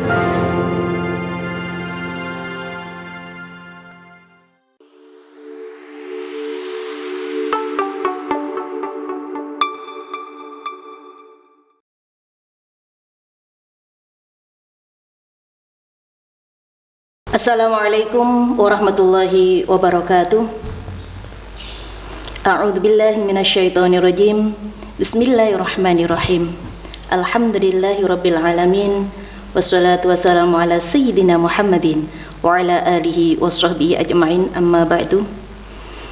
Assalamualaikum warahmatullahi wabarakatuh. A'udzu billahi minasyaitonir rajim. Bismillahirrahmanirrahim. Alhamdulillahirabbil alamin. Wassalatu wassalamu ala sayyidina Muhammadin wa ala alihi washabbihi ajmain, amma ba'du.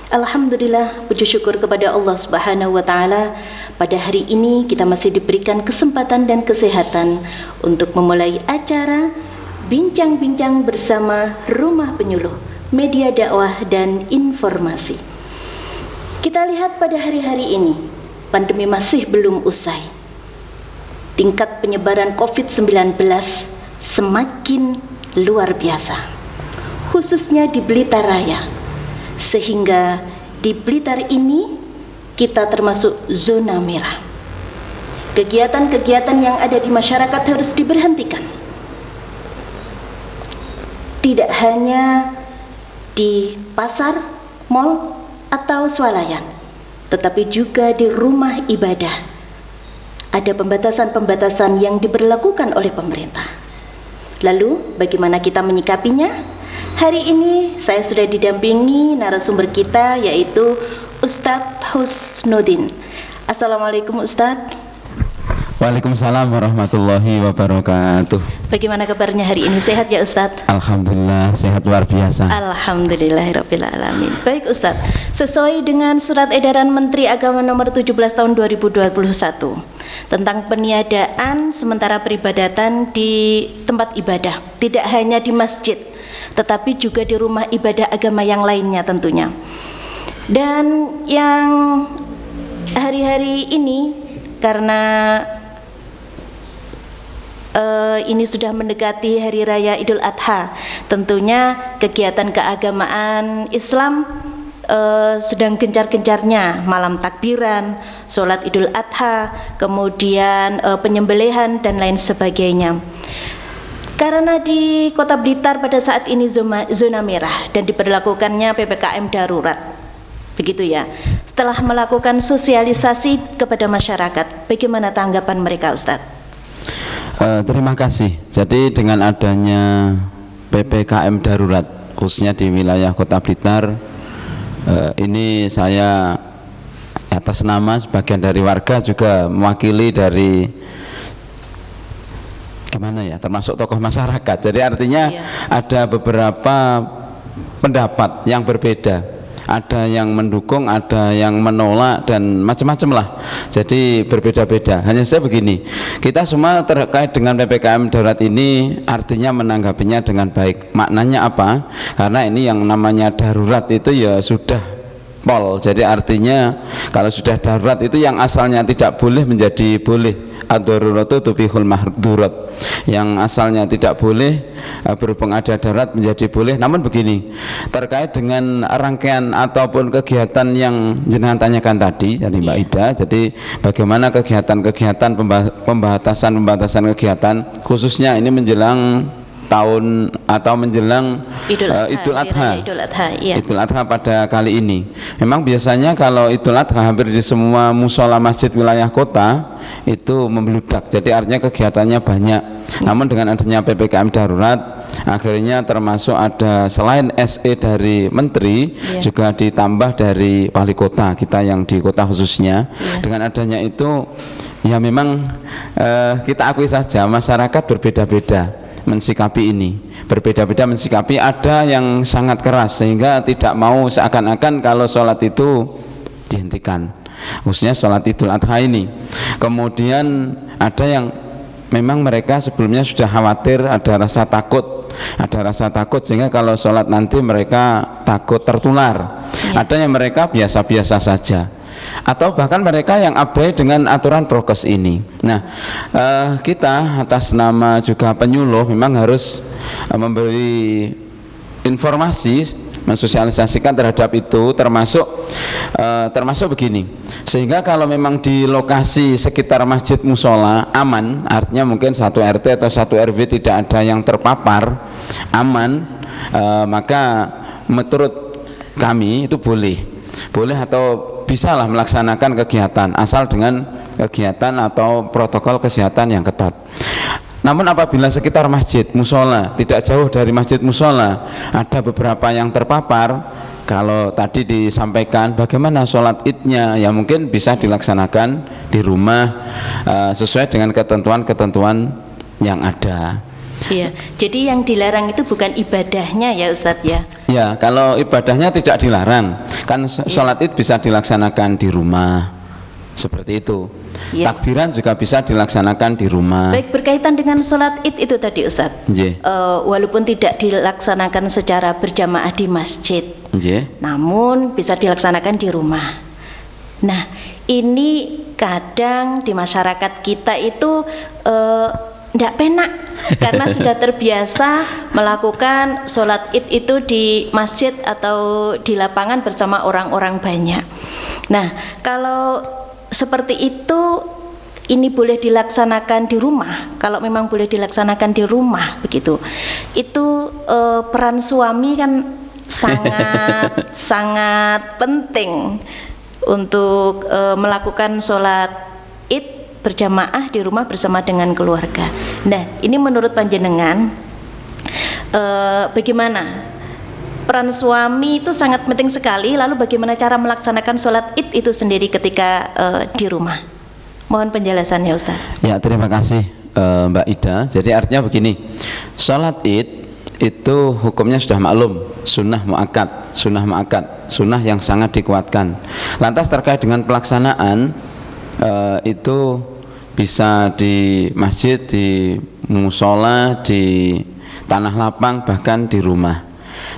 Alhamdulillah, puji syukur kepada Allah Subhanahu wa taala. Pada hari ini kita masih diberikan kesempatan dan kesehatan untuk memulai acara Bincang-bincang bersama Rumah Penyuluh, Media Dakwah dan Informasi. Kita lihat pada hari-hari ini, pandemi masih belum usai. Tingkat penyebaran COVID-19 semakin luar biasa, khususnya di Blitar Raya. Sehingga di Blitar ini kita termasuk zona merah. Kegiatan-kegiatan yang ada di masyarakat harus diberhentikan. Tidak hanya di pasar, mal, atau swalayan, tetapi juga di rumah ibadah. Ada pembatasan-pembatasan yang diberlakukan oleh pemerintah. Lalu, bagaimana kita menyikapinya? Hari ini saya sudah didampingi narasumber kita, yaitu Ustadz Husnuddin. Assalamualaikum Ustadz. Waalaikumsalam warahmatullahi wabarakatuh. Bagaimana kabarnya hari ini? Sehat ya Ustadz? Alhamdulillah, sehat luar biasa. Alhamdulillahirabbil alamin. Baik Ustadz, sesuai dengan surat edaran Menteri Agama nomor 17 tahun 2021 tentang peniadaan sementara peribadatan di tempat ibadah, tidak hanya di masjid, tetapi juga di rumah ibadah agama yang lainnya tentunya. Dan yang hari-hari ini, karena ini sudah mendekati Hari Raya Idul Adha, tentunya kegiatan keagamaan Islam sedang gencar-gencarnya, malam takbiran, sholat Idul Adha, kemudian penyembelihan dan lain sebagainya. Karena di Kota Blitar pada saat ini zona merah dan diberlakukannya PPKM darurat, begitu ya. Setelah melakukan sosialisasi kepada masyarakat, bagaimana tanggapan mereka Ustadz? Terima kasih. Jadi dengan adanya PPKM darurat khususnya di wilayah Kota Blitar, ini saya atas nama sebagian dari warga juga mewakili dari termasuk tokoh masyarakat. Jadi artinya ada beberapa pendapat yang berbeda. Ada yang mendukung, ada yang menolak, dan macam-macam lah. Jadi berbeda-beda. Hanya saja begini, kita semua terkait dengan PPKM darurat ini artinya menanggapinya dengan baik. Maknanya apa? Karena ini yang namanya darurat itu ya sudah pol. Jadi artinya kalau sudah darurat itu yang asalnya tidak boleh menjadi boleh. Ad-daruratu tubihul mahdurat. Yang asalnya tidak boleh berhubung ada darurat menjadi boleh. Namun begini, terkait dengan rangkaian ataupun kegiatan yang jenengan tanyakan tadi dari Mbak Ida, jadi bagaimana kegiatan-kegiatan pembatasan kegiatan khususnya ini menjelang tahun atau menjelang Idul Adha. Idul Adha pada kali ini. Memang biasanya kalau Idul Adha hampir di semua musola masjid wilayah kota itu membludak. Jadi artinya kegiatannya banyak. Namun dengan adanya PPKM darurat, akhirnya termasuk ada selain SE dari menteri, juga ditambah dari wali kota kita yang di kota khususnya. Dengan adanya itu ya memang kita akui saja masyarakat berbeda-beda mensikapi ini, berbeda-beda mensikapi. Ada yang sangat keras sehingga tidak mau seakan-akan kalau sholat itu dihentikan, khususnya sholat Idul Adha ini. Kemudian ada yang memang mereka sebelumnya sudah khawatir, ada rasa takut sehingga kalau sholat nanti mereka takut tertular. Ada yang mereka biasa-biasa saja, atau bahkan mereka yang abai dengan aturan prokes ini. Nah, kita atas nama juga penyuluh memang harus memberi informasi mensosialisasikan terhadap itu, termasuk begini. Sehingga kalau memang di lokasi sekitar masjid musola aman, artinya mungkin satu RT atau satu RW tidak ada yang terpapar, aman, maka menurut kami itu boleh atau bisalah melaksanakan kegiatan asal dengan kegiatan atau protokol kesehatan yang ketat. Namun apabila sekitar masjid musola, tidak jauh dari masjid musola, ada beberapa yang terpapar, kalau tadi disampaikan bagaimana sholat idnya, ya mungkin bisa dilaksanakan di rumah sesuai dengan ketentuan-ketentuan yang ada. Iya, jadi yang dilarang itu bukan ibadahnya ya Ustadz ya? Ya, kalau ibadahnya tidak dilarang, kan sholat id bisa dilaksanakan di rumah, seperti itu. Ya. Takbiran juga bisa dilaksanakan di rumah. Baik, berkaitan dengan sholat id itu tadi Ustadz, walaupun tidak dilaksanakan secara berjamaah di masjid, namun bisa dilaksanakan di rumah. Nah, ini kadang di masyarakat kita itu tidak penak karena sudah terbiasa melakukan sholat id itu di masjid atau di lapangan bersama orang-orang banyak. Nah, kalau seperti itu, ini boleh dilaksanakan di rumah. Kalau memang boleh dilaksanakan di rumah begitu, itu peran suami kan sangat penting untuk melakukan sholat id berjamaah di rumah bersama dengan keluarga. Nah, ini menurut panjenengan bagaimana? Peran suami itu sangat penting sekali. Lalu bagaimana cara melaksanakan sholat id itu sendiri ketika di rumah? Mohon penjelasannya Ustaz. Ya, terima kasih Mbak Ida. Jadi artinya begini, sholat id itu hukumnya sudah maklum, sunnah muakkad, sunnah yang sangat dikuatkan. Lantas terkait dengan pelaksanaan itu bisa di masjid, di musola, di tanah lapang, bahkan di rumah.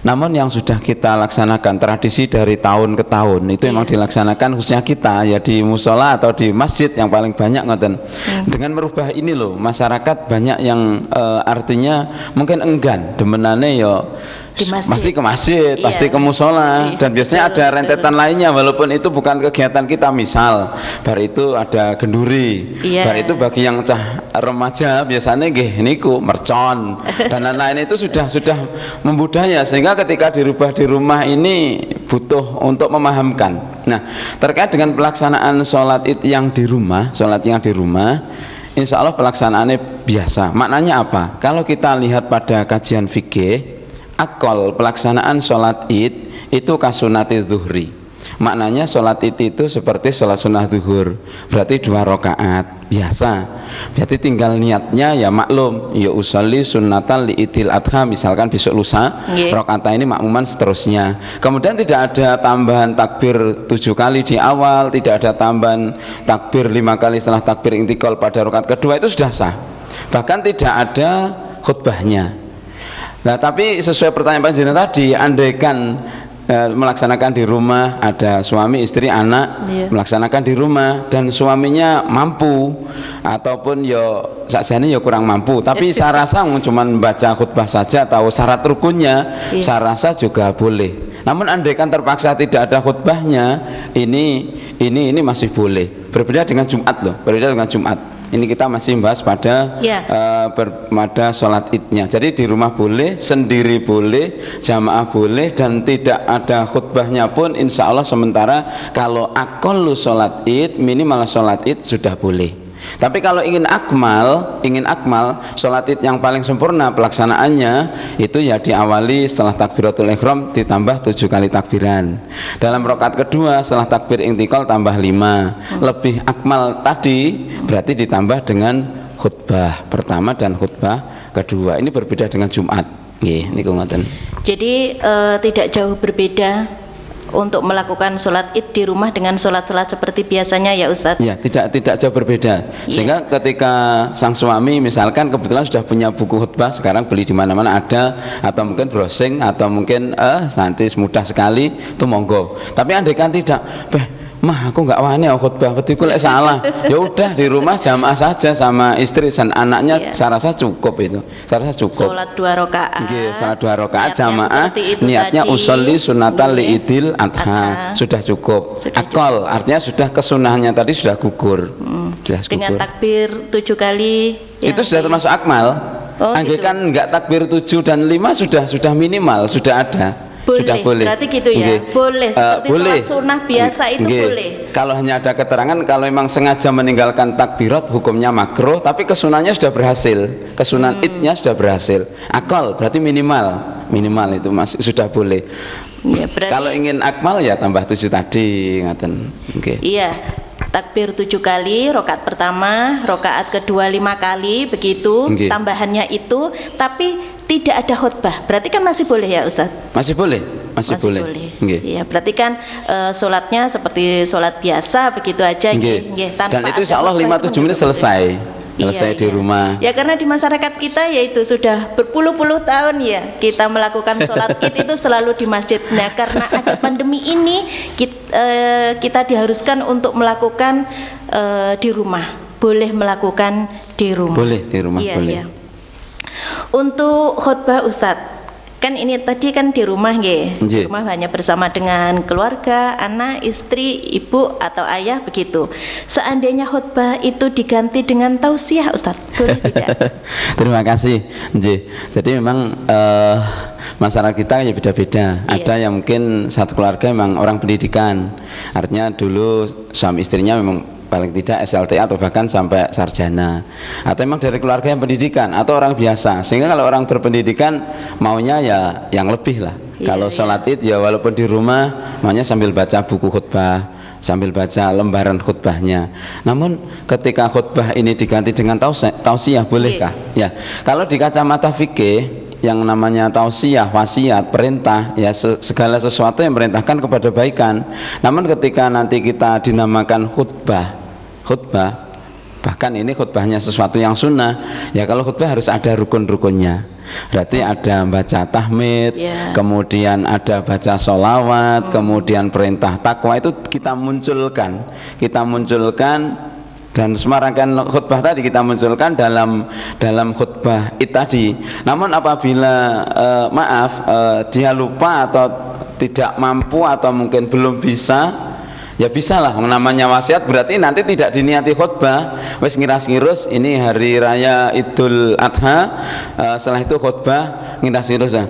Namun yang sudah kita laksanakan tradisi dari tahun ke tahun itu memang dilaksanakan khususnya kita ya di musola atau di masjid yang paling banyak ngoten. Dengan merubah ini loh, masyarakat banyak yang artinya mungkin enggan demenane ya pasti ke masjid, pasti ke musola, dan biasanya ada rentetan lainnya walaupun itu bukan kegiatan kita. Misal bar itu ada genduri, bar itu bagi yang cah remaja biasanya nggih niku mercon dan lain-lain, itu sudah membudaya, sehingga ketika dirubah di rumah ini butuh untuk memahamkan. Nah, terkait dengan pelaksanaan sholat id yang di rumah, insya Allah pelaksanaannya biasa. Maknanya apa? Kalau kita lihat pada kajian fikih, akol pelaksanaan sholat id itu kasunati zuhri. Maknanya sholat id itu seperti sholat sunnah zuhur, berarti 2 rakaat biasa. Berarti tinggal niatnya ya maklum, ya usolli sunnatan li idil adha, misalkan besok lusa rakaat ini makmuman seterusnya. Kemudian tidak ada tambahan takbir 7 kali di awal, tidak ada tambahan takbir 5 kali setelah takbir intikal pada rakaat kedua, itu sudah sah. Bahkan tidak ada khutbahnya. Nah, tapi sesuai pertanyaan panjenengan tadi, andaikan melaksanakan di rumah, ada suami, istri, anak, melaksanakan di rumah dan suaminya mampu ataupun yo sakjane yo kurang mampu, tapi saya rasa cuma baca khutbah saja tahu syarat rukunnya, saya rasa juga boleh. Namun andaikan terpaksa tidak ada khutbahnya, ini masih boleh. Berbeda dengan Jumat loh, berbeda dengan Jumat. Ini kita masih membahas pada pada sholat idnya. Jadi di rumah boleh, sendiri boleh, jamaah boleh, dan tidak ada khutbahnya pun insya Allah sementara kalau aqallu sholat id, minimal sholat id sudah boleh. Tapi kalau ingin akmal sholat id yang paling sempurna pelaksanaannya itu ya diawali setelah takbiratul ihram ditambah 7 kali takbiran. Dalam rakaat kedua setelah takbir intikal tambah 5. Lebih akmal tadi berarti ditambah dengan khutbah pertama dan khutbah kedua. Ini berbeda dengan Jumat. Nggih, niku ngoten. Jadi tidak jauh berbeda untuk melakukan sholat id di rumah dengan sholat-sholat seperti biasanya ya Ustadz? Ya, tidak jauh berbeda. Sehingga ketika sang suami misalkan kebetulan sudah punya buku khutbah, sekarang beli di mana-mana ada, atau mungkin browsing, atau mungkin nanti mudah sekali itu monggo. Tapi andaikan tidak, mah aku nggak wani khutbah petiku lek salah. Ya udah di rumah jamaah saja sama istri dan anaknya, saya rasa cukup itu. Saya rasa cukup. Sholat 2 rakaat. Nggih, salat 2 rakaat Niatnya jamaah, seperti itu niatnya tadi. usolli sunatan Nggih. liidil adha. Adha. Sudah cukup. Sudah Akol artinya sudah kesunahnya tadi sudah gugur. Sudah Dengan gugur. takbir 7 kali. Itu sudah termasuk akmal. Oh, Andai gitu. kan enggak takbir 7 dan 5 sudah minimal, sudah ada. Boleh, Sudah boleh. berarti gitu ya. Nggih. Boleh, seperti boleh. sholat sunnah biasa itu Nggih. boleh. Kalau hanya ada keterangan kalau memang sengaja meninggalkan takbirat hukumnya makruh, tapi kesunahnya sudah berhasil. Kesunan idnya sudah berhasil. Akal berarti minimal itu masih sudah boleh. Ya, berarti Kalau ingin akmal ya tambah 7 tadi ngaten. Nggih. iya. Takbir 7 kali, rokaat pertama, rokaat kedua 5 kali, begitu. Nggih. Tambahannya itu, tapi tidak ada khutbah. Berarti kan masih boleh ya Ustaz? Masih boleh. Masih boleh. Nggih. Iya, berarti kan sholatnya seperti sholat biasa begitu aja. Nggih. Nggih, tanpa Dan itu ada insya Allah khutbah 5-7 itu menit juga selesai. boleh. Selesai Iya, di iya. rumah. Ya karena di masyarakat kita yaitu sudah berpuluh-puluh tahun ya kita melakukan sholat id itu selalu di masjid. Nah karena ada pandemi ini kita diharuskan untuk melakukan di rumah. Boleh melakukan di rumah. Boleh di rumah, Iya, boleh. iya. Untuk khutbah Ustadz, kan ini tadi kan di rumah nggih. Nggih. Di rumah hanya bersama dengan keluarga, anak, istri, ibu atau ayah begitu. Seandainya khutbah itu diganti dengan tausiah Ustadz, boleh tidak? Terima kasih. Nggih. Jadi memang masyarakat kita ya beda-beda. Iya. Ada yang mungkin satu keluarga memang orang pendidikan. Artinya dulu suami istrinya memang paling tidak SLTA atau bahkan sampai sarjana, atau memang dari keluarga yang pendidikan atau orang biasa, sehingga kalau orang berpendidikan maunya ya yang lebih lah. Iya, Kalau iya. sholat id ya walaupun di rumah maunya sambil baca buku khutbah, sambil baca lembaran khutbahnya. Namun ketika khutbah ini diganti dengan tausiah bolehkah? Ya, kalau di kacamata fikih yang namanya tausiah, wasiat, perintah, ya segala sesuatu yang merintahkan kepada kebaikan. Namun ketika nanti kita dinamakan khutbah, bahkan ini khutbahnya sesuatu yang sunnah, ya kalau khutbah harus ada rukun-rukunnya. Berarti ada baca tahmid, Ya. kemudian ada baca sholawat, kemudian perintah takwa itu kita munculkan dan semua rangkaian khutbah tadi kita munculkan dalam khutbah itu tadi. Namun apabila dia lupa atau tidak mampu atau mungkin belum bisa, ya bisa lah, namanya wasiat berarti nanti tidak diniati khutbah, wis ngiras-ngirus ini hari raya Idul Adha, setelah itu khutbah ngiras-ngirus ya.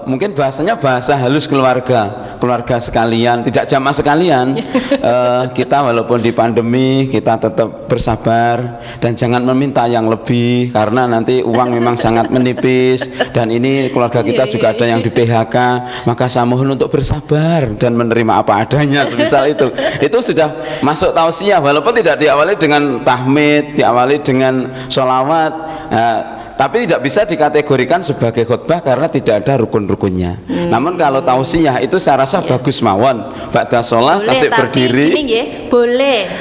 Mungkin bahasanya bahasa halus keluarga sekalian, tidak jamaah sekalian. Kita walaupun di pandemi kita tetap bersabar dan jangan meminta yang lebih karena nanti uang memang sangat menipis dan ini keluarga kita juga ada yang di PHK, maka saya mohon untuk bersabar dan menerima apa adanya semisal itu sudah masuk tausiah walaupun tidak diawali dengan tahmid, diawali dengan sholawat, tapi tidak bisa dikategorikan sebagai khutbah karena tidak ada rukun-rukunnya. Namun kalau tausiah itu saya rasa bagus mawon, ba'da sholat tasik berdiri. Gini nggih,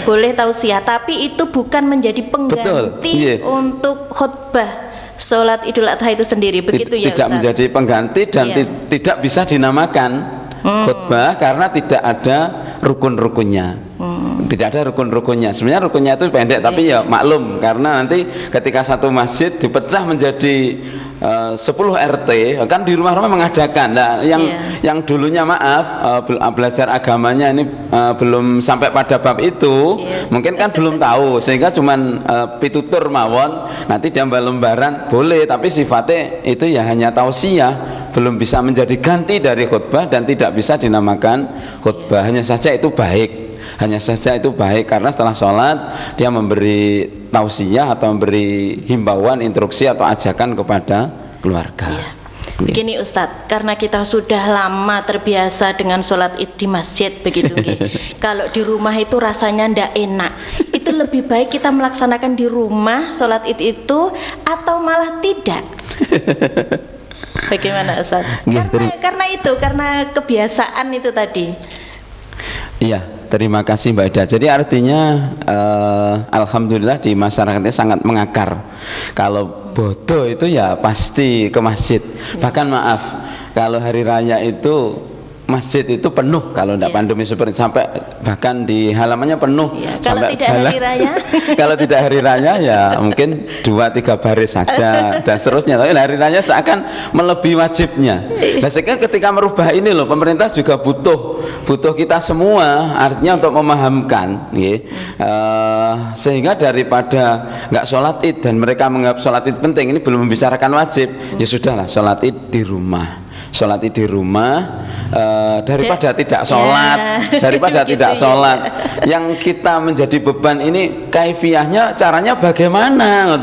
boleh tausiah, tapi itu bukan menjadi pengganti Betul, iya. untuk khutbah sholat Idul Adha itu sendiri, begitu ya Tidak Ustaz? menjadi pengganti dan Iya. tidak bisa dinamakan khutbah karena tidak ada rukun-rukunnya. Tidak ada rukun-rukunnya. Sebenarnya rukunnya itu pendek, tapi ya maklum karena nanti ketika satu masjid dipecah menjadi 10 RT, kan di rumah-rumah mengadakan. Nah, yang dulunya belajar agamanya ini belum sampai pada bab itu, mungkin kan belum tahu sehingga cuman pitutur mawon. Nanti diambil lembaran boleh, tapi sifatnya itu ya hanya tausiah, belum bisa menjadi ganti dari khutbah dan tidak bisa dinamakan khutbah. Hanya saja itu baik. Karena setelah sholat dia memberi tausiah atau memberi himbauan, instruksi atau ajakan kepada keluarga. Iya. Begini Ustadz, karena kita sudah lama terbiasa dengan sholat id di masjid begitu nggih. Kalau di rumah itu rasanya ndak enak. Itu lebih baik kita melaksanakan di rumah sholat id itu atau malah tidak? Bagaimana Ustadz? Karena kebiasaan itu tadi. Iya, terima kasih Mbak Ida. Jadi artinya alhamdulillah di masyarakatnya sangat mengakar. Kalau bodoh itu ya pasti ke masjid. Bahkan maaf, kalau hari raya itu masjid itu penuh kalau tidak pandemi seperti sampai bahkan di halamannya penuh kalau sampai tidak jalan. hari raya Kalau tidak hari raya ya mungkin 2-3 baris saja dan seterusnya, tapi hari raya seakan melebihi wajibnya. Nah sehingga ketika merubah ini loh, pemerintah juga butuh kita semua, artinya untuk memahamkan sehingga daripada nggak sholat id dan mereka menganggap sholat id penting, ini belum membicarakan wajib, ya sudahlah sholat id di rumah. Sholat di rumah daripada tidak sholat, daripada gitu tidak sholat. Yang kita menjadi beban ini kaifiahnya, caranya bagaimana?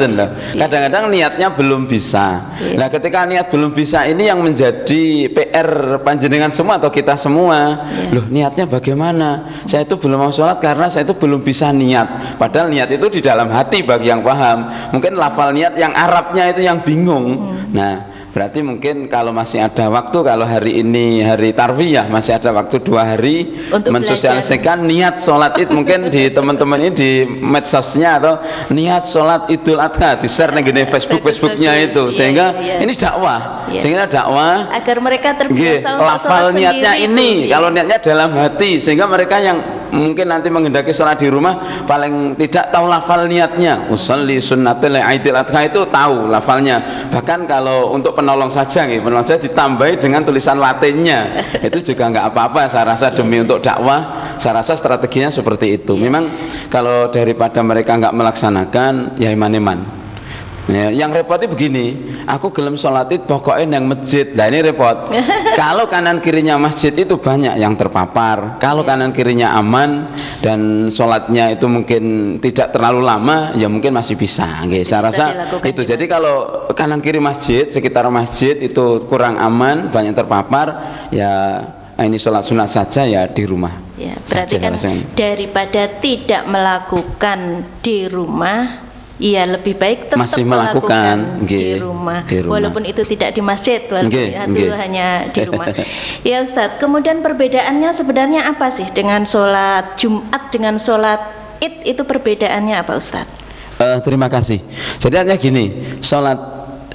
Kadang-kadang niatnya belum bisa. Nah ketika niat belum bisa ini yang menjadi PR panjenengan semua atau kita semua. Loh niatnya bagaimana? Saya itu belum mau sholat karena saya itu belum bisa niat. Padahal niat itu di dalam hati bagi yang paham. Mungkin lafal niat yang Arabnya itu yang bingung. Nah berarti mungkin kalau masih ada waktu, kalau hari ini hari tarwiyah masih ada waktu 2 hari untuk mensosialisasikan niat sholat id, mungkin di teman-teman ini di medsosnya atau niat sholat idul adha di share di Facebooknya itu, sehingga ini dakwah, sehingga dakwah agar mereka terbiasa lafal niatnya ini, kalau niatnya dalam hati, sehingga mereka yang mungkin nanti menghendaki sholat di rumah paling tidak tahu lafal niatnya, usolli sunnatil idul adha itu tahu lafalnya. Bahkan kalau untuk penolong saja ditambahi dengan tulisan latinnya itu juga nggak apa-apa, saya rasa demi untuk dakwah, saya rasa strateginya seperti itu. Memang kalau daripada mereka nggak melaksanakan ya iman-iman. Yang repotnya begini, aku gelem sholat id pokoknya yang masjid. Nah ini repot. Kalau kanan kirinya masjid itu banyak yang terpapar. Kalau kanan kirinya aman dan sholatnya itu mungkin tidak terlalu lama, ya mungkin masih bisa. Saya rasa itu. Jadi kalau kanan kiri masjid, sekitar masjid itu kurang aman, banyak terpapar, ya ini sholat sunat saja ya di rumah. Ya, berarti kan daripada tidak melakukan di rumah, iya lebih baik tetap masih melakukan di rumah, walaupun itu tidak di masjid, walaupun itu hanya di rumah. Ya Ustadz, kemudian perbedaannya sebenarnya apa sih dengan sholat Jumat dengan sholat id, itu perbedaannya apa Ustadz? Terima kasih. Jadi artinya gini, sholat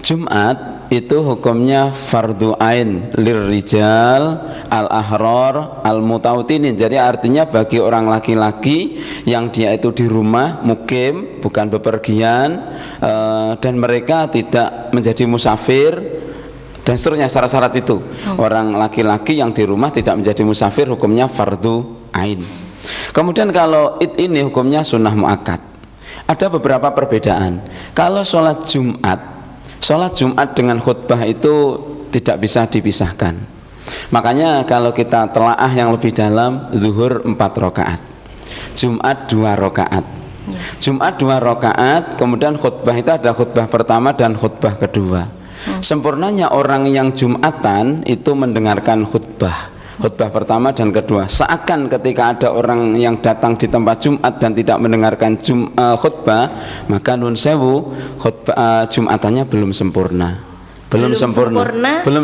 Jumat itu hukumnya fardu ain lirrijal al-ahrar al-mutautinin. Jadi artinya bagi orang laki-laki yang dia itu di rumah mukim, bukan bepergian, dan mereka tidak menjadi musafir dan seterusnya, syarat-syarat itu. Orang laki-laki yang di rumah tidak menjadi musafir hukumnya fardu ain. Kemudian kalau id ini hukumnya sunnah muakkad. Ada beberapa perbedaan. Kalau sholat Jumat dengan khutbah itu tidak bisa dipisahkan. Makanya kalau kita telaah yang lebih dalam, zuhur 4 rakaat, Jumat 2 rakaat. Jumat 2 rakaat, kemudian khutbah itu ada khutbah pertama dan khutbah kedua. Sempurnanya orang yang Jumatan itu mendengarkan khutbah pertama dan kedua. Seakan ketika ada orang yang datang di tempat Jumat dan tidak mendengarkan khutbah, maka nun sewu, khutbah Jumatannya belum sempurna. Belum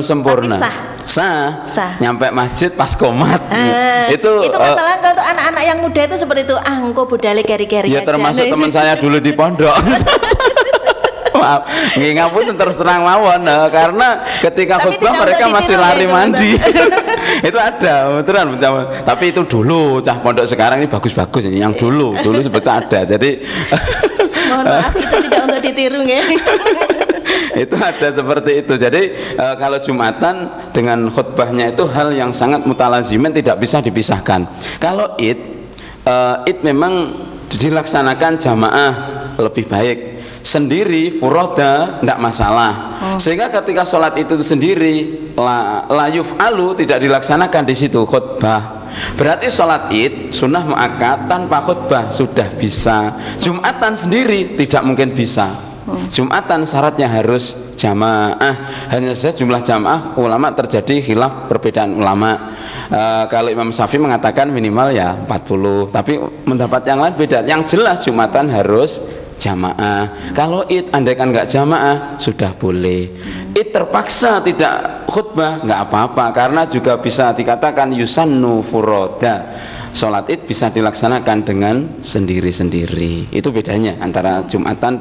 sempurna. Sah. Nyampe masjid pas komat. Itu masalah untuk anak-anak yang muda itu seperti itu. Engko budale keri-keri ya aja. Termasuk teman saya dulu di pondok. Maaf, ngapun terus terang mawon, karena ketika khutbah mereka masih lari mandi. Itu ada, beneran. Tapi itu dulu, cah pondok sekarang ini bagus-bagus ini. Yang dulu sebetulnya ada. Jadi mohon maaf, itu tidak untuk ditiru ya. Itu ada seperti itu. Jadi kalau Jumatan dengan khutbahnya itu hal yang sangat mutalaziman, tidak bisa dipisahkan. Kalau id memang dilaksanakan jamaah lebih baik. Sendiri furoda tidak masalah. Sehingga ketika sholat itu sendiri la yuf'alu, tidak dilaksanakan di situ khutbah. Berarti sholat id sunnah muakkad tanpa khutbah sudah bisa. Jumatan sendiri tidak mungkin bisa. Jumatan syaratnya harus jamaah. Hanya saja jumlah jamaah ulama terjadi khilaf, perbedaan ulama. Kalau Imam Syafi'i mengatakan minimal ya 40, tapi pendapat yang lain beda. Yang jelas Jumatan harus jamaah. Kalau id andaikan nggak jamaah sudah boleh. Id terpaksa tidak khutbah nggak apa-apa, karena juga bisa dikatakan yusannu furoda. Sholat id bisa dilaksanakan dengan sendiri-sendiri. Itu bedanya antara Jumatan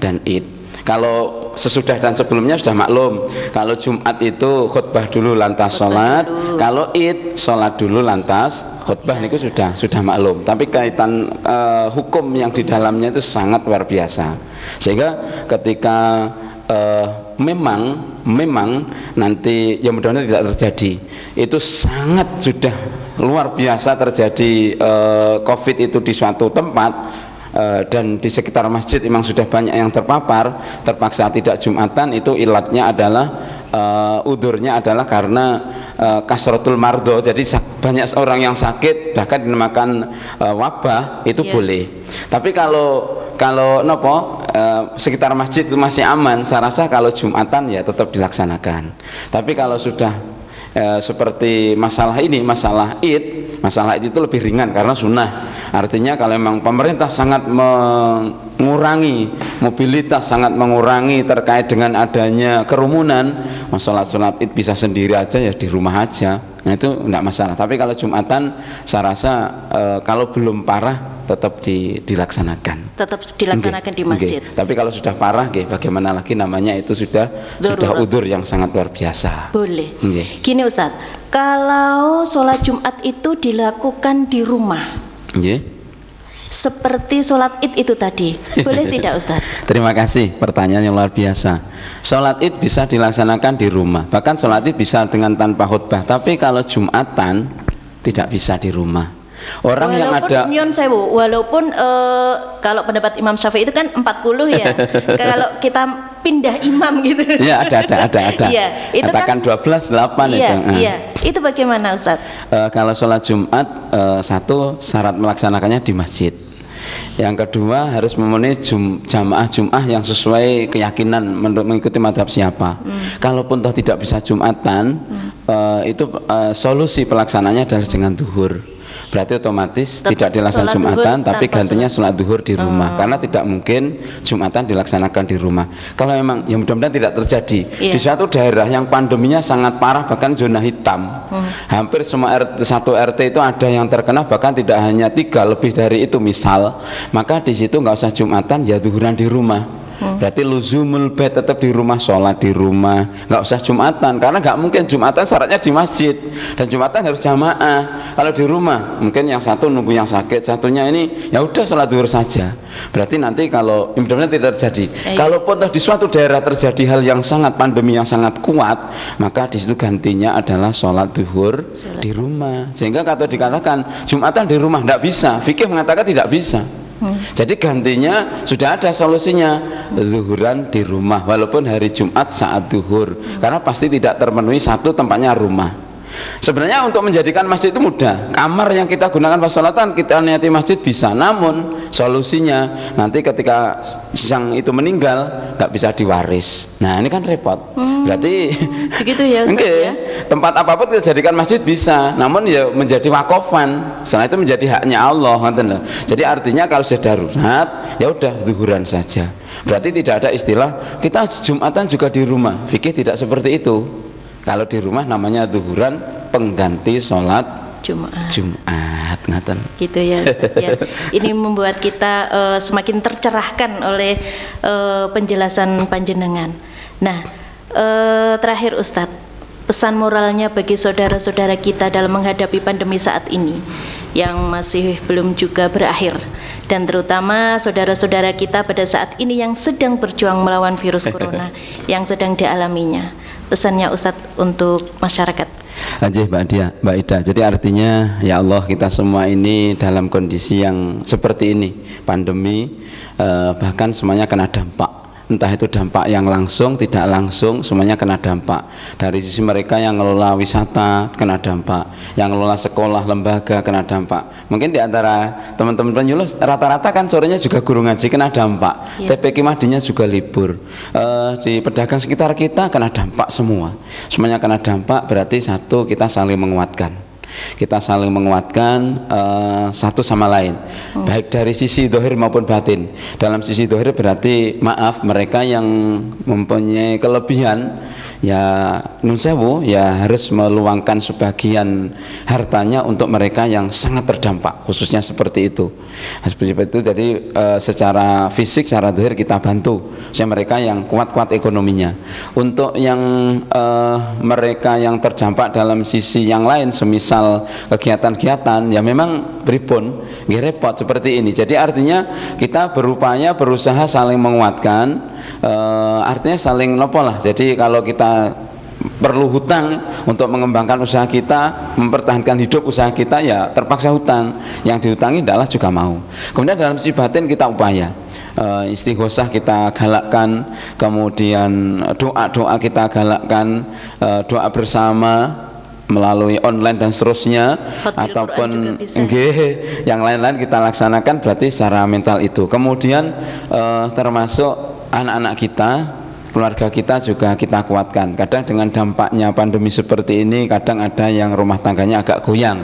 dan id. Kalau sesudah dan sebelumnya sudah maklum. Kalau Jumat itu khutbah dulu lantas sholat, kalau Id sholat dulu lantas khutbah, niku sudah maklum. Tapi kaitan hukum yang di dalamnya itu sangat luar biasa. Sehingga ketika memang nanti ya mudah-mudahan tidak terjadi, itu sangat sudah luar biasa terjadi COVID itu di suatu tempat, dan di sekitar masjid memang sudah banyak yang terpapar, terpaksa tidak Jumatan, itu ilatnya adalah udurnya adalah karena kasratul mardo, jadi banyak orang yang sakit bahkan dinamakan wabah, itu boleh. Tapi kalau sekitar masjid itu masih aman, saya rasa kalau Jumatan ya tetap dilaksanakan. Tapi kalau sudah seperti masalah ini, masalah Id itu lebih ringan karena sunnah. Artinya kalau memang pemerintah sangat mengurangi mobilitas, sangat mengurangi terkait dengan adanya kerumunan, sholat Id bisa sendiri aja ya, di rumah aja. Nah itu enggak masalah. Tapi kalau Jumatan saya rasa kalau belum parah tetap dilaksanakan. Tetap dilaksanakan di masjid. Tapi kalau sudah parah, bagaimana lagi, namanya itu sudah udzur yang sangat luar biasa. Boleh. Gini Ustaz, kalau sholat Jumat itu dilakukan di rumah, seperti sholat Id itu tadi, boleh tidak Ustaz? Terima kasih, pertanyaan yang luar biasa. Sholat Id bisa dilaksanakan di rumah, bahkan sholat Id bisa dengan tanpa khutbah. Tapi kalau Jumatan tidak bisa di rumah. Orang yang ada walaupun kalau pendapat Imam Syafi'i itu kan 40 ya. Kalau kita pindah imam gitu. Ya ada. Iya, itu katakan kan 12 8 iya, itu. Iya. Itu bagaimana Ustaz? Kalau sholat Jumat, satu syarat melaksanakannya di masjid. Yang kedua harus memenuhi jamaah yang sesuai keyakinan mengikuti madhab siapa. Kalaupun toh tidak bisa Jumatan, itu solusi pelaksananya adalah dengan duhur. Berarti otomatis tidak dilaksanakan Jumatan, tapi gantinya sholat duhur di rumah, karena tidak mungkin Jumatan dilaksanakan di rumah. Kalau memang ya mudah-mudahan tidak terjadi di suatu daerah yang pandeminya sangat parah, bahkan zona hitam, hampir semua satu RT itu ada yang terkena, bahkan tidak hanya 3, lebih dari itu misal, maka di situ nggak usah Jumatan, ya duhuran di rumah. Berarti luzumul bait, tetap di rumah, sholat di rumah, nggak usah Jumatan, karena nggak mungkin Jumatan syaratnya di masjid, dan Jumatan harus jamaah. Kalau di rumah mungkin yang satu nunggu yang sakit, satunya ini ya udah sholat duhur saja. Berarti nanti kalau mudah-mudahan tidak terjadi, kalaupun di suatu daerah terjadi hal yang sangat pandemi yang sangat kuat, maka di situ gantinya adalah sholat duhur di rumah. Sehingga kalau dikatakan Jumatan di rumah tidak bisa, fikih mengatakan tidak bisa. Jadi gantinya sudah ada solusinya, zuhuran di rumah walaupun hari Jumat saat duhur, karena pasti tidak terpenuhi satu tempatnya rumah. Sebenarnya untuk menjadikan masjid itu mudah. Kamar yang kita gunakan pas sholatan kita niati masjid bisa, namun solusinya nanti ketika sang itu meninggal nggak bisa diwaris. Nah ini kan repot. Berarti begitu ya Ustaz, ya? Tempat apapun kita jadikan masjid bisa, namun ya menjadi wakofan. Setelah itu menjadi haknya Allah. Jadi artinya kalau sudah darurat ya udah zuhuran saja. Berarti tidak ada istilah kita Jumatan juga di rumah. Fikih tidak seperti itu. Kalau di rumah namanya zuhuran, pengganti sholat Jumat, ngaten. Gitu ya, ya. Ini membuat kita semakin tercerahkan oleh penjelasan panjenengan. Nah, terakhir Ustadz, pesan moralnya bagi saudara-saudara kita dalam menghadapi pandemi saat ini yang masih belum juga berakhir, dan terutama saudara-saudara kita pada saat ini yang sedang berjuang melawan virus corona yang sedang dialaminya. Pesannya Ustadz untuk masyarakat. Mbak Ida. Jadi artinya ya Allah, kita semua ini dalam kondisi yang seperti ini, pandemi, bahkan semuanya kena dampak. Entah itu dampak yang langsung, tidak langsung, semuanya kena dampak. Dari sisi mereka yang ngelola wisata kena dampak, yang ngelola sekolah, lembaga kena dampak. Mungkin di antara teman-teman penyuluh rata-rata kan sorenya juga guru ngaji kena dampak, TPQ Madinya juga libur. Di pedagang sekitar kita kena dampak semua. Semuanya kena dampak, berarti satu, kita saling menguatkan. Kita saling menguatkan satu sama lain, baik dari sisi dohir maupun batin. Dalam sisi dohir berarti maaf mereka yang mempunyai kelebihan, ya nun sewu, ya harus meluangkan sebagian hartanya untuk mereka yang sangat terdampak, khususnya seperti itu. Seperti itu. Jadi secara fisik, secara dohir kita bantu supaya mereka yang kuat-kuat ekonominya. Untuk yang mereka yang terdampak dalam sisi yang lain, semisal kegiatan-kegiatan, ya memang pripun nggih repot seperti ini. Jadi artinya kita berupaya berusaha saling menguatkan, artinya saling nopo lah. Jadi kalau kita perlu hutang untuk mengembangkan usaha kita, mempertahankan hidup usaha kita, ya terpaksa hutang. Yang dihutangi adalah juga mau. Kemudian dalam sisi batin kita upaya istighosah kita galakkan, kemudian doa-doa kita galakkan, doa bersama melalui online dan seterusnya, ataupun yang lain-lain kita laksanakan, berarti secara mental itu. Kemudian termasuk anak-anak kita, keluarga kita juga kita kuatkan. Kadang dengan dampaknya pandemi seperti ini, kadang ada yang rumah tangganya agak goyang,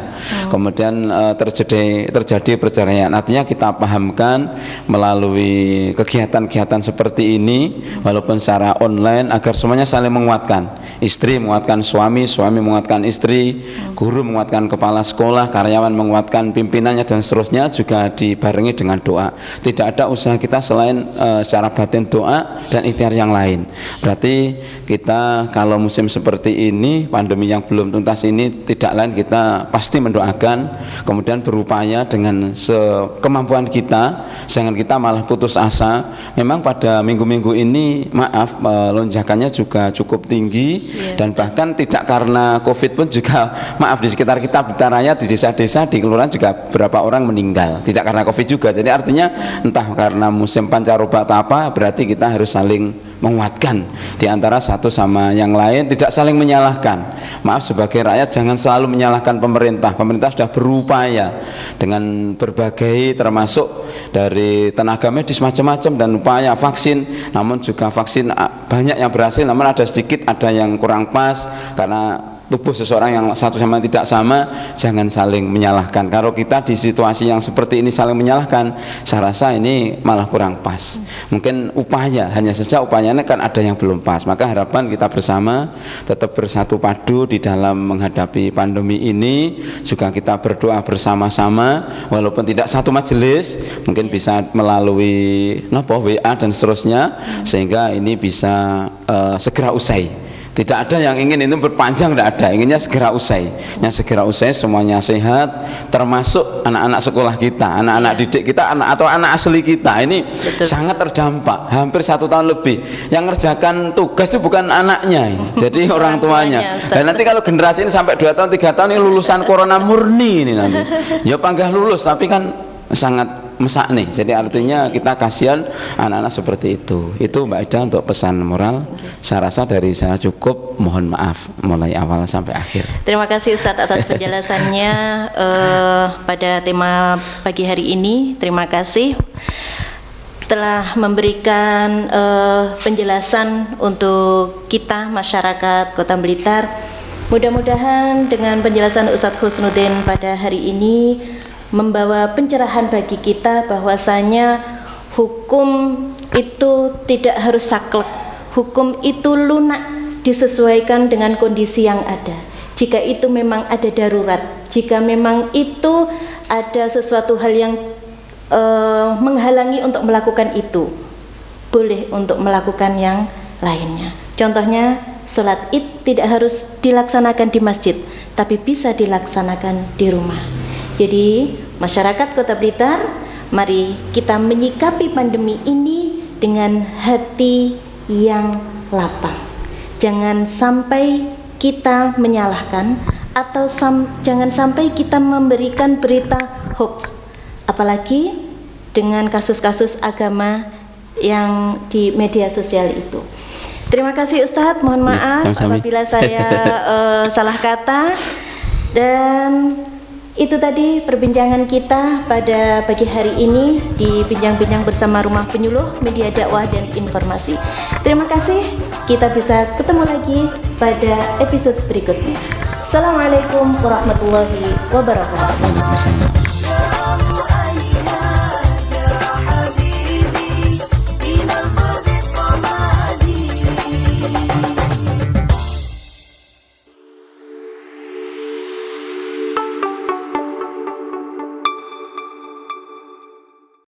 kemudian terjadi perceraian. Artinya kita pahamkan melalui kegiatan-kegiatan seperti ini, walaupun secara online, agar semuanya saling menguatkan. Istri menguatkan suami, suami menguatkan istri, guru menguatkan kepala sekolah, karyawan menguatkan pimpinannya, dan seterusnya, juga dibarengi dengan doa. Tidak ada usaha kita selain secara batin doa dan ikhtiar yang lain. Berarti kita kalau musim seperti ini, pandemi yang belum tuntas ini, tidak lain kita pasti mendoakan, kemudian berupaya dengan sekemampuan kita, jangan kita malah putus asa. Memang pada minggu-minggu ini maaf, lonjakannya juga cukup tinggi, dan bahkan tidak karena COVID pun juga maaf, di sekitar kita Blitar Raya, di desa-desa, di kelurahan juga beberapa orang meninggal, tidak karena COVID juga. Jadi artinya entah karena musim pancaroba atau apa, berarti kita harus saling menguatkan di antara satu sama yang lain, tidak saling menyalahkan. Maaf, sebagai rakyat jangan selalu menyalahkan pemerintah. Pemerintah sudah berupaya dengan berbagai, termasuk dari tenaga medis macam-macam, dan upaya vaksin, namun juga vaksin banyak yang berhasil, namun ada sedikit ada yang kurang pas karena tubuh seseorang yang satu sama tidak sama. Jangan saling menyalahkan. Kalau kita di situasi yang seperti ini saling menyalahkan, saya rasa ini malah kurang pas. Mungkin upaya, hanya saja upayanya kan ada yang belum pas. Maka harapan kita bersama tetap bersatu padu di dalam menghadapi pandemi ini. Juga kita berdoa bersama-sama, walaupun tidak satu majelis, mungkin bisa melalui WA dan seterusnya, sehingga ini bisa segera usai. Tidak ada yang ingin itu berpanjang, tidak ada, inginnya segera usai. Yang segera usai, semuanya sehat, termasuk anak-anak sekolah kita, anak-anak didik kita, atau anak asli kita. Ini sangat terdampak, hampir 1 tahun lebih. Yang ngerjakan tugas itu bukan anaknya, jadi orang tuanya. Dan nanti kalau generasi ini sampai 2 tahun, 3 tahun, ini lulusan corona murni ini nanti. Ya panggah lulus, tapi kan sangat mesak nih. Jadi artinya kita kasihan anak-anak seperti itu. Itu Mbak Ida untuk pesan moral. Saya rasa dari saya cukup, mohon maaf mulai awal sampai akhir. Terima kasih Ustadz atas penjelasannya pada tema pagi hari ini. Terima kasih telah memberikan penjelasan untuk kita masyarakat Kota Blitar. Mudah-mudahan dengan penjelasan Ustadz Husnuddin pada hari ini membawa pencerahan bagi kita bahwasanya hukum itu tidak harus saklek, hukum itu lunak, disesuaikan dengan kondisi yang ada. Jika itu memang ada darurat, jika memang itu ada sesuatu hal yang menghalangi untuk melakukan itu, boleh untuk melakukan yang lainnya. Contohnya sholat id tidak harus dilaksanakan di masjid, tapi bisa dilaksanakan di rumah. Jadi masyarakat Kota Blitar, mari kita menyikapi pandemi ini dengan hati yang lapang. Jangan sampai kita menyalahkan, atau jangan sampai kita memberikan berita hoax, apalagi dengan kasus-kasus agama yang di media sosial itu. Terima kasih Ustadz, mohon maaf apabila saya salah kata. Dan itu tadi perbincangan kita pada pagi hari ini di Bincang-Bincang bersama Rumah Penyuluh Media Dakwah dan Informasi. Terima kasih, kita bisa ketemu lagi pada episode berikutnya. Assalamualaikum warahmatullahi wabarakatuh. Waalaikumsalam.